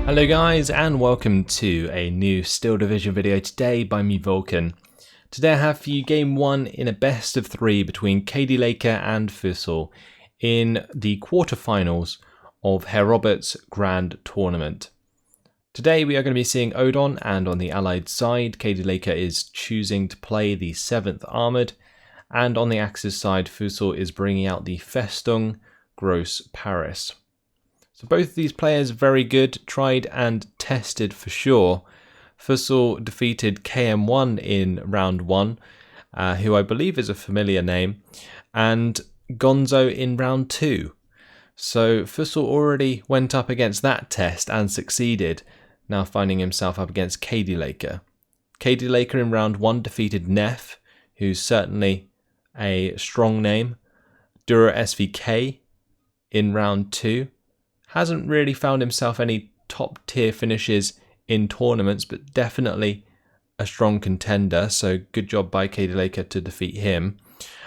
Hello guys, and welcome to a new Steel Division video today by me, Vulcan. Today I have for you game 1 in a best of 3 between Cadilakor and Fussel in the quarterfinals of Herr Grand Tournament. Today we are going to be seeing Odon, and on the allied side Cadilakor is choosing to play the 7th Armoured, and on the Axis side Fussel is bringing out the Festung Gross-Paris. So both of these players very good, tried and tested for sure. Fussel defeated KM1 in round 1, who I believe is a familiar name, and Gonzo in round 2. So Fussel already went up against that test and succeeded, now finding himself up against Cadilakor. Cadilakor in round 1 defeated Neff, who's certainly a strong name. Dura SVK in round 2. Hasn't really found himself any top tier finishes in tournaments, but definitely a strong contender. So good job by Cadilakor to defeat him.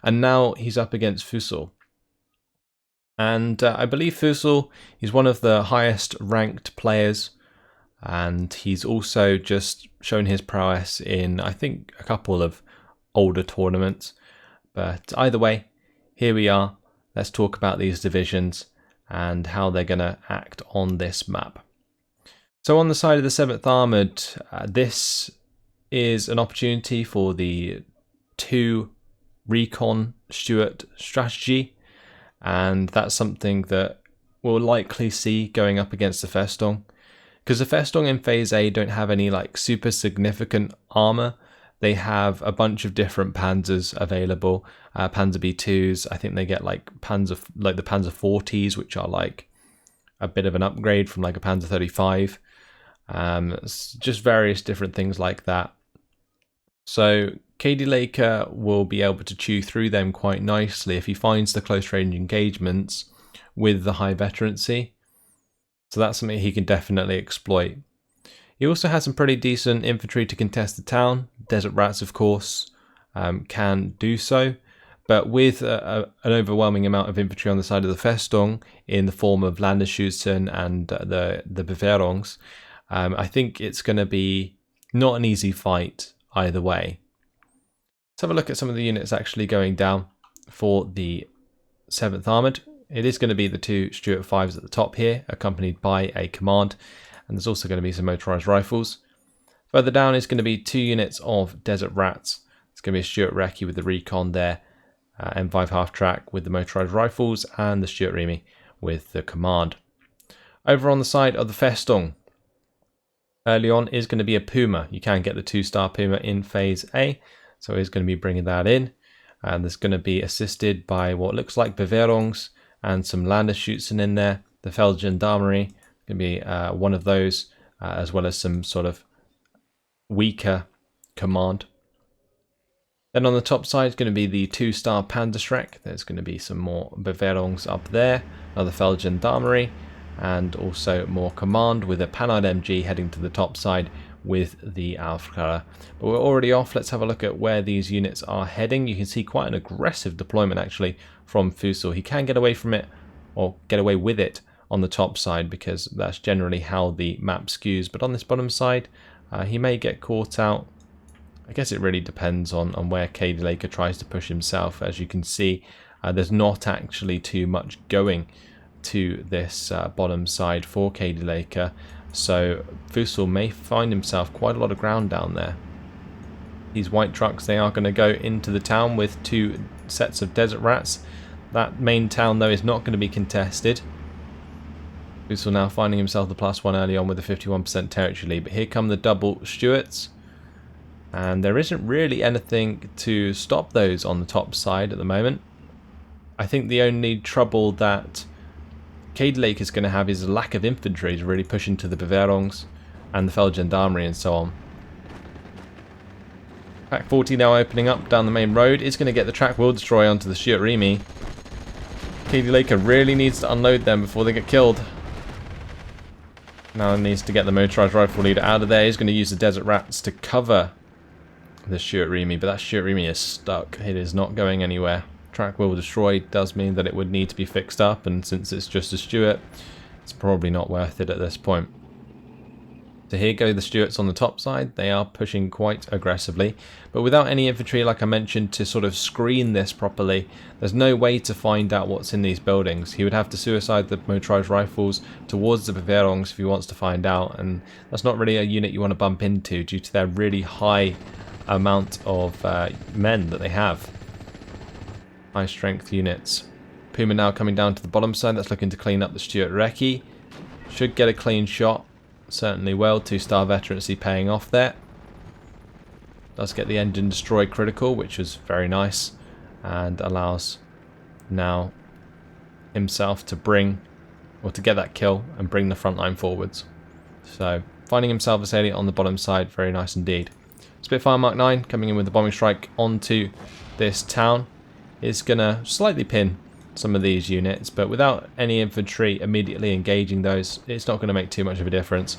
And now he's up against Fussel. And I believe Fussel is one of the highest ranked players. And he's also just shown his prowess in, I think, a couple of older tournaments. But either way, here we are. Let's talk about these divisions and how they're going to act on this map. So on the side of the 7th Armoured, this is an opportunity for the 2 recon Stuart strategy, and that's something that we'll likely see going up against the Festung, because the Festung in Phase A don't have any like super significant armour. They have a bunch of different Panzers available, Panzer B2s. I think they get like the Panzer 40s, which are like a bit of an upgrade from like a Panzer 35. Just various different things like that. So Cadilakor will be able to chew through them quite nicely if he finds the close range engagements with the high veterancy. So that's something he can definitely exploit. He also has some pretty decent infantry to contest the town. Desert Rats, of course, can do so. But with an overwhelming amount of infantry on the side of the Festung in the form of Landesschützen and the Bewährungs, I think it's going to be not an easy fight either way. Let's have a look at some of the units actually going down for the 7th Armoured. It is going to be the 2 Stuart 5s at the top here, accompanied by a command. And there's also going to be some motorized rifles. Further down is going to be 2 units of Desert Rats. It's going to be a Stuart Recce with the recon there, M5 half-track with the motorized rifles, and the Stuart Remy with the command. Over on the side of the Festung, early on is going to be a Puma. You can get the 2-star Puma in Phase A, so he's going to be bringing that in. And there's going to be assisted by what looks like Bewährungs and some Landesschützen in there. The Feldgendarmerie going to be one of those, as well as some sort of weaker command. Then on the top side is going to be the 2-star Panzerschreck. There's going to be some more Bewährungs up there, another Feldgendarmerie, and also more command with a Panhard MG heading to the top side with the Aufklärer. But we're already off. Let's have a look at where these units are heading. You can see quite an aggressive deployment actually from Fussel. He can get away from it, or get away with it, on the top side, because that's generally how the map skews. But on this bottom side, he may get caught out. I guess it really depends on where Cadilakor tries to push himself. As you can see, there's not actually too much going to this bottom side for Cadilakor. So Fussel may find himself quite a lot of ground down there. These white trucks, they are going to go into the town with 2 sets of Desert Rats. That main town, though, is not going to be contested. Fussel now finding himself the +1 early on with a 51% territory lead. But here come the double Stuarts. And there isn't really anything to stop those on the top side at the moment. I think the only trouble that Cadilakor is going to have is a lack of infantry to really push into the Bewährungs and the Feldgendarmerie and so on. Pack 40 now opening up down the main road. Is going to get the track wheel destroyer onto the Stuart Remy. Cadilakor really needs to unload them before they get killed. Now needs to get the motorized rifle leader out of there. He's going to use the Desert Rats to cover the Stuart Remy, but that Stuart Remy is stuck. It is not going anywhere. Track wheel destroyed does mean that it would need to be fixed up, and since it's just a Stuart, it's probably not worth it at this point. So here go the Stuarts on the top side. They are pushing quite aggressively, but without any infantry, like I mentioned, to sort of screen this properly, there's no way to find out what's in these buildings. He would have to suicide the motorized rifles towards the Bavarians if he wants to find out, and that's not really a unit you want to bump into due to their really high amount of men that they have. High strength units. Puma now coming down to the bottom side. That's looking to clean up the Stuart Recce. Should get a clean shot. Certainly will. 2-star veterancy paying off there. Does get the engine destroy critical, which was very nice, and allows now himself to bring, or to get that kill and bring the front line forwards. So finding himself a salient on the bottom side, very nice indeed. Spitfire Mark 9 coming in with the bombing strike onto this town is going to slightly pin some of these units, but without any infantry immediately engaging those, it's not going to make too much of a difference.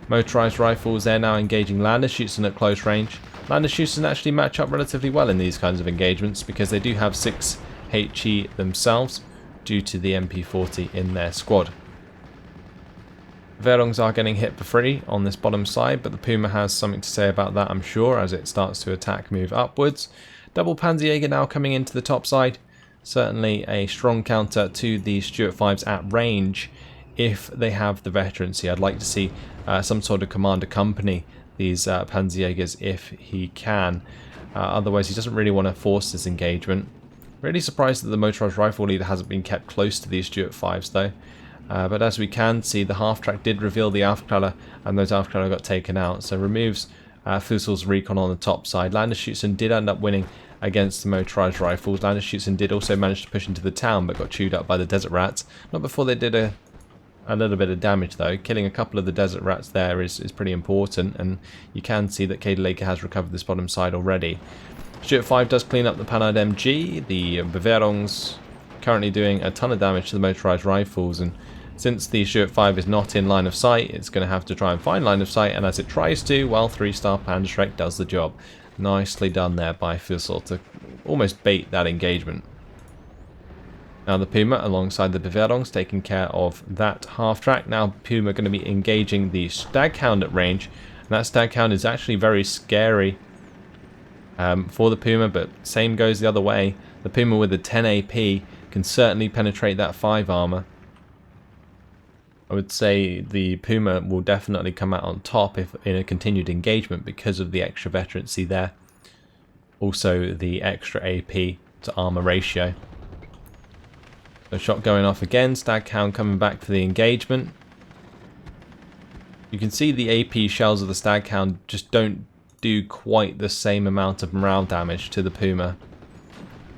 Motorized rifles, they're now engaging Landerschutzen at close range. Landerschutzen actually match up relatively well in these kinds of engagements because they do have 6 HE themselves due to the MP40 in their squad. Verungs are getting hit for free on this bottom side, but the Puma has something to say about that, I'm sure, as it starts to attack, move upwards. Double Panzerjäger now coming into the top side. Certainly a strong counter to the Stuart 5s at range if they have the veterancy. I'd like to see some sort of commander company these Panzerjägers if he can. Otherwise he doesn't really want to force this engagement. Really surprised that the motorized rifle leader hasn't been kept close to these Stuart 5s though. But as we can see, the half-track did reveal the Aufklärer, and those Aufklärer got taken out. So removes Fussel's recon on the top side. Landerschutzen did end up winning against the motorized rifles. Landerschutzen did also manage to push into the town, but got chewed up by the desert rats. Not before they did a little bit of damage though. Killing a couple of the desert rats there is pretty important, and you can see that Cadilakor has recovered this bottom side already. Stuart 5 does clean up the Panhard MG. The Bavarians currently doing a ton of damage to the motorized rifles, and since the Stuart 5 is not in line of sight, it's going to have to try and find line of sight, and as it tries to, well, 3-star Panzerschreck does the job. Nicely done there by Fussel to almost bait that engagement. Now the Puma alongside the Bavarians taking care of that half-track. Now Puma going to be engaging the Staghound at range, and that Staghound is actually very scary for the Puma, but same goes the other way. The Puma with the 10 AP can certainly penetrate that 5 armor. I would say the Puma will definitely come out on top if in a continued engagement because of the extra veterancy there. Also the extra AP to armor ratio. So shot going off again, Staghound coming back for the engagement. You can see the AP shells of the Staghound just don't do quite the same amount of morale damage to the Puma.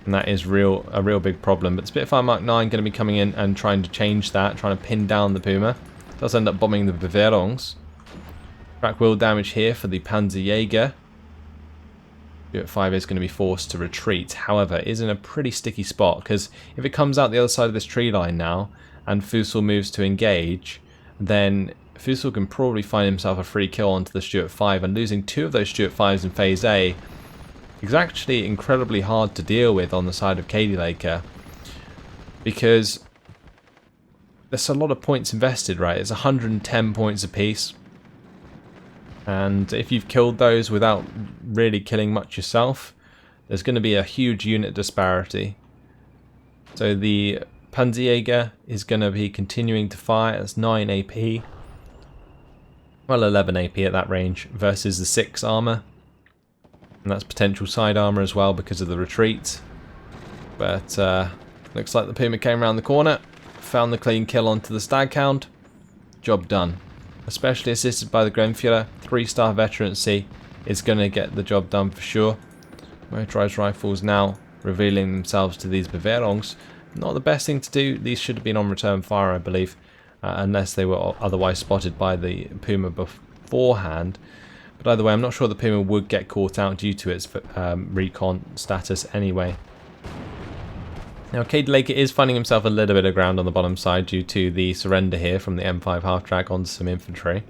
And that is a real big problem. But Spitfire Mark 9 going to be coming in and trying to change that, trying to pin down the Puma. Does end up bombing the Bavarians. Track wheel damage here for the Panzerjäger. Stuart 5 is going to be forced to retreat. However, it is in a pretty sticky spot, because if it comes out the other side of this tree line now, and Fussel moves to engage, then Fussel can probably find himself a free kill onto the Stuart 5, and losing 2 of those Stuart 5s in Phase A is actually incredibly hard to deal with on the side of Cadilakor, because there's a lot of points invested, right? It's 110 points apiece, and if you've killed those without really killing much yourself, there's going to be a huge unit disparity. So the Panzerjäger is going to be continuing to fire. It's 9 AP, well 11 AP at that range, versus the 6 armor. And that's potential side armor as well because of the retreat. But looks like the Puma came around the corner, found the clean kill onto the Staghound. Job done. Especially assisted by the Grenführer. 3-star veterancy is going to get the job done for sure. Motorized rifles now revealing themselves to these Bavarians. Not the best thing to do. These should have been on return fire, I believe, unless they were otherwise spotted by the Puma beforehand. But either way, I'm not sure the Puma would get caught out due to its recon status anyway. Now, Cadilakor is finding himself a little bit of ground on the bottom side due to the surrender here from the M5 half-track onto some infantry.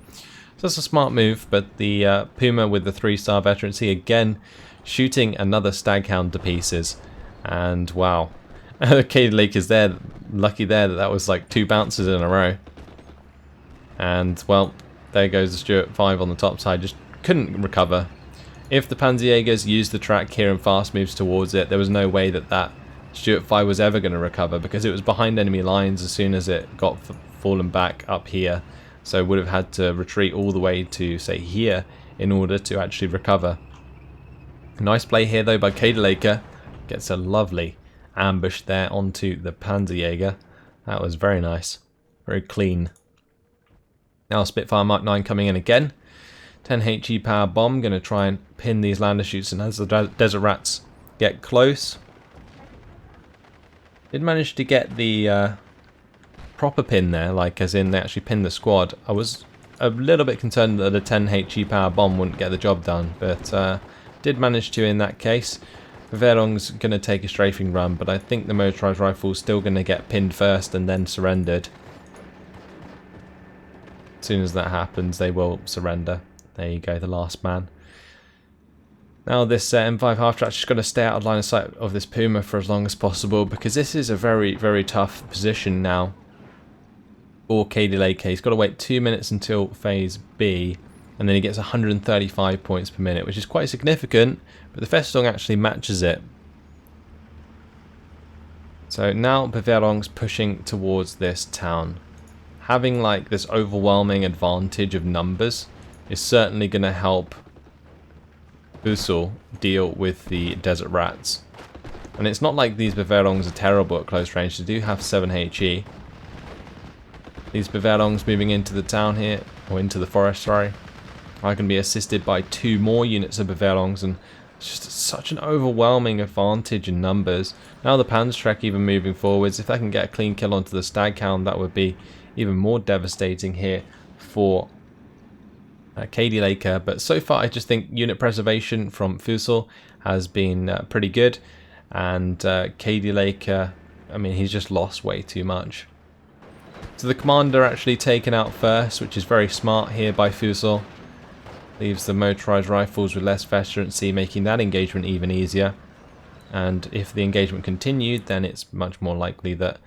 So that's a smart move, but the Puma with the 3-star veterancy again shooting another Staghound to pieces. And wow, Cadilakor there, lucky there that was like 2 bounces in a row. And well, there goes the Stuart 5 on the top side, just couldn't recover. If the Panzerjägers used the track here and fast moves towards it, there was no way that that Stuart 5 was ever going to recover, because it was behind enemy lines as soon as it got fallen back up here. So it would have had to retreat all the way to, say, here in order to actually recover. Nice play here though by Cadilakor. Gets a lovely ambush there onto the Panzerjäger. That was very nice. Very clean. Now Spitfire Mark 9 coming in again. 10 HE power bomb. Going to try and pin these lander shoots, and as the Desert Rats get close. Did manage to get the proper pin there, like as in they actually pinned the squad. I was a little bit concerned that a 10 HE power bomb wouldn't get the job done, but did manage to in that case. Verlong's going to take a strafing run, but I think the motorised rifle's still going to get pinned first and then surrendered. As soon as that happens, they will surrender. There you go, the last man. Now this M5 half-track's just going to stay out of line of sight of this Puma for as long as possible, because this is a very, very tough position now for Cadilakor. He's got to wait 2 minutes until phase B, and then he gets 135 points per minute, which is quite significant, but the Festung actually matches it. So now Verlong's pushing towards this town. Having like this overwhelming advantage of numbers is certainly going to help Fussel deal with the Desert Rats. And it's not like these Verlongs are terrible at close range. They do have 7 HE. These Verlongs moving into the town here, or into the forest, sorry, are going to be assisted by 2 more units of Verlongs, and it's just such an overwhelming advantage in numbers. Now the Panzertrek even moving forwards. If they can get a clean kill onto the Staghound, that would be even more devastating here for Cadilakor. But so far I just think unit preservation from Fussel has been pretty good, and Cadilakor, I mean, he's just lost way too much. So the commander actually taken out first, which is very smart here by Fussel. Leaves the motorised rifles with less veterancy, making that engagement even easier. And if the engagement continued, then it's much more likely that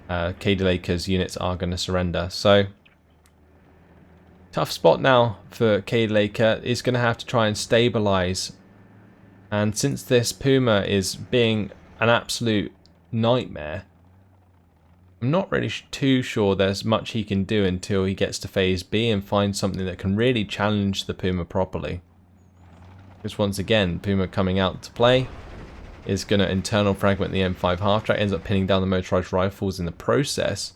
Cadilakor's units are going to surrender. So tough spot now for Cadilakor. Is going to have to try and stabilise, and since this Puma is being an absolute nightmare, I'm not really too sure there's much he can do until he gets to phase B and finds something that can really challenge the Puma properly. Because once again, Puma coming out to play is going to internal fragment the M5 half-track, ends up pinning down the motorised rifles in the process.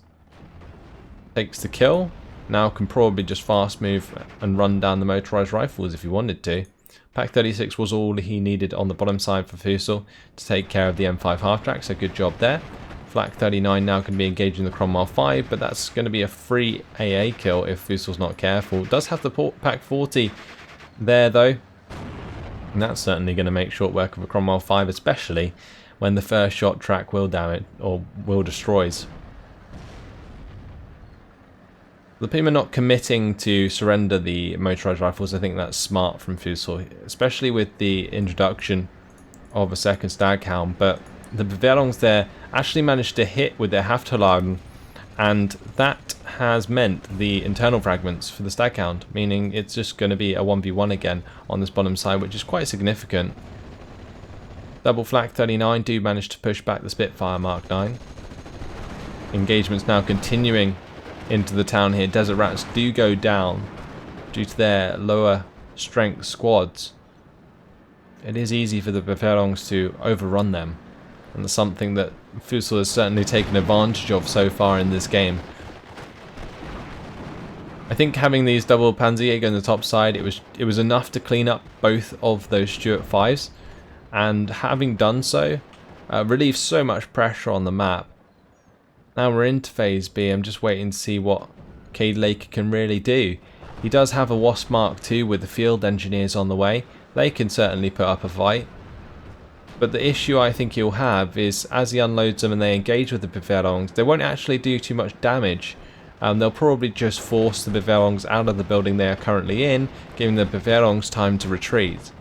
Takes the kill. Now can probably just fast move and run down the motorised rifles if he wanted to. Pack 36 was all he needed on the bottom side for Fussel to take care of the M5 half-track, so good job there. Flak 39 now can be engaging the Cromwell 5, but that's going to be a free AA kill if Fussel's not careful. Does have the Pack 40 there though, and that's certainly going to make short work of a Cromwell 5, especially when the first shot track will damage or will destroys. The Puma not committing to surrender the motorised rifles, I think that's smart from Fussel, especially with the introduction of a second Staghound, but the Verlongs there actually managed to hit with their Haftolagen, and that has meant the internal fragments for the Staghound, meaning it's just going to be a 1v1 again on this bottom side, which is quite significant. Double Flak 39 do manage to push back the Spitfire Mark 9. Engagements now continuing into the town here. Desert Rats do go down due to their lower strength squads. It is easy for the Verlongs to overrun them, and that's something that Fussel has certainly taken advantage of so far in this game. I think having these double Panzerjäger on the top side, it was enough to clean up both of those Stuart 5s, and having done so, relieves so much pressure on the map. Now we're into phase B. I'm just waiting to see what Cadilakor can really do. He does have a Wasp Mark II with the field engineers on the way. They can certainly put up a fight. But the issue I think he'll have is as he unloads them and they engage with the Verlongs, they won't actually do too much damage. They'll probably just force the Verlongs out of the building they are currently in, giving the Verlongs time to retreat.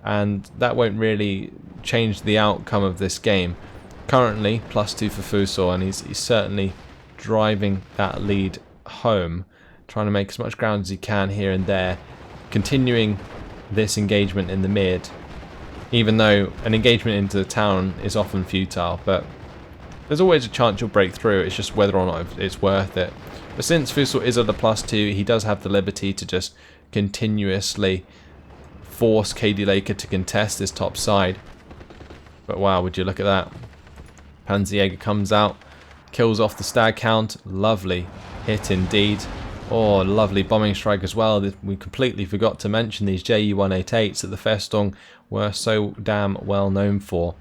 And that won't really change the outcome of this game. Currently, +2 for Fussel, and he's certainly driving that lead home. trying to make as much ground as he can here and there, continuing this engagement in the mid, even though an engagement into the town is often futile, but there's always a chance you'll break through. It's just whether or not it's worth it. But since Fussel is at a +2, he does have the liberty to just continuously force Cadilakor to contest this top side. But wow, would you look at that. Panzerjäger comes out, kills off the stag count. Lovely hit indeed. Oh, lovely bombing strike as well. We completely forgot to mention these Ju-188s that the Festung were so damn well known for.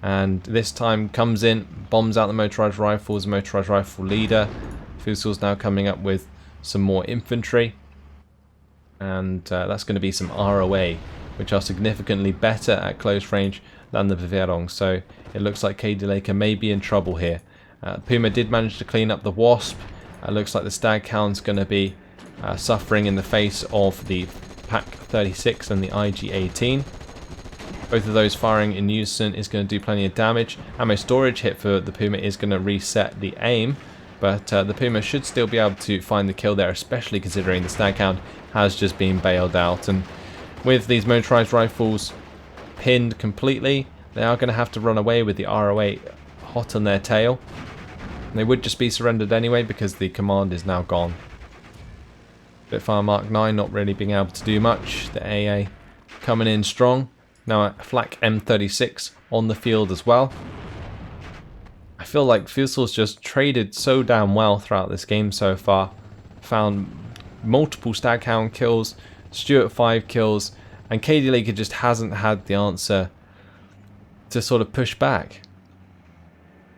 And this time comes in, bombs out the motorized rifles, motorized rifle leader. Fussel's now coming up with some more infantry. And that's going to be some ROA, which are significantly better at close range than the Bewährung. So it looks like Cadilakor may be in trouble here. Puma did manage to clean up the Wasp. Looks like the Stag Hound's going to be suffering in the face of the Pak 36 and the IG-18. Both of those firing in unison is going to do plenty of damage. Ammo storage hit for the Puma is going to reset the aim, but the Puma should still be able to find the kill there, especially considering the Stag Hound has just been bailed out. And with these motorized rifles pinned completely, they are going to have to run away with the RO8 hot on their tail. They would just be surrendered anyway because the command is now gone. Spitfire Mark 9 not really being able to do much. The AA coming in strong. Now a Flak M36 on the field as well. I feel like Fussel's just traded so damn well throughout this game so far. Found multiple Staghound kills, Stuart 5 kills, and Cadilakor just hasn't had the answer to sort of push back.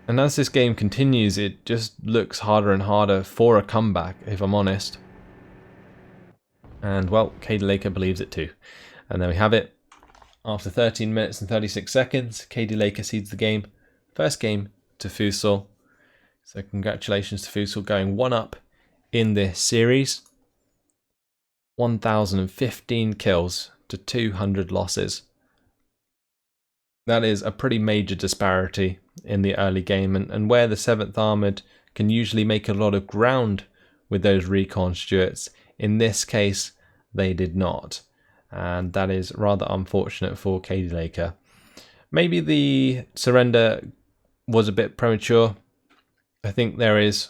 And as this game continues, it just looks harder and harder for a comeback, if I'm honest. And well, Cadilakor believes it too. And there we have it. After 13 minutes and 36 seconds, Cadilakor cedes the game. First game to Fussel. So congratulations to Fussel going 1-up in this series. 1,015 kills to 200 losses. That is a pretty major disparity in the early game, and where the 7th Armoured can usually make a lot of ground with those recon Stuarts, in this case they did not, and that is rather unfortunate for Cadilakor. Maybe the surrender was a bit premature. I think there is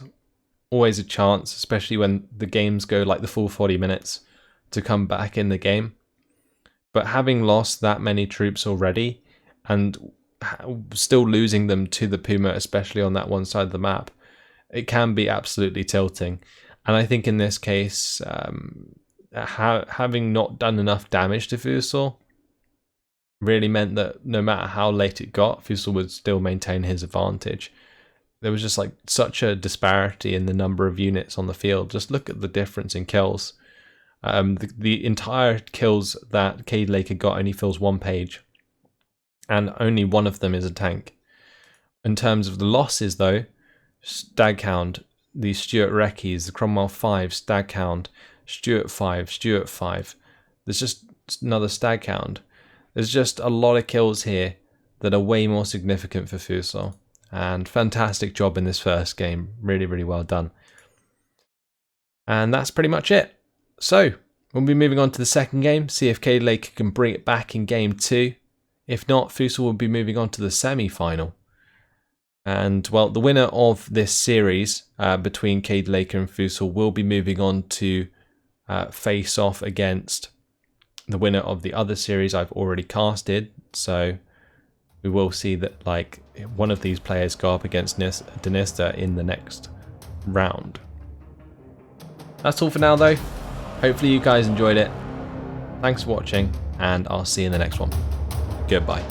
always a chance, especially when the games go like the full 40 minutes, to come back in the game. But having lost that many troops already and still losing them to the Puma, especially on that one side of the map, it can be absolutely tilting. And I think in this case, having not done enough damage to Fussel really meant that no matter how late it got, Fussel would still maintain his advantage. There was just like such a disparity in the number of units on the field. Just look at the difference in kills. The entire kills that Cadilakor got only fills one page, and only one of them is a tank. In terms of the losses though, Staghound, the Stuart Recce's, the Cromwell 5, Staghound, Stuart 5, Stuart 5. There's just another Staghound. There's just a lot of kills here that are way more significant for Fussel. And fantastic job in this first game. Really, really well done. And that's pretty much it. So, we'll be moving on to the second game, see if Cadilakor can bring it back in game 2. If not, Fussel will be moving on to the semi-final. And, well, the winner of this series between Cadilakor and Fussel will be moving on to face off against the winner of the other series I've already casted. So, we will see that, like, one of these players go up against Denister in the next round. That's all for now, though. Hopefully you guys enjoyed it. Thanks for watching, and I'll see you in the next one. Goodbye.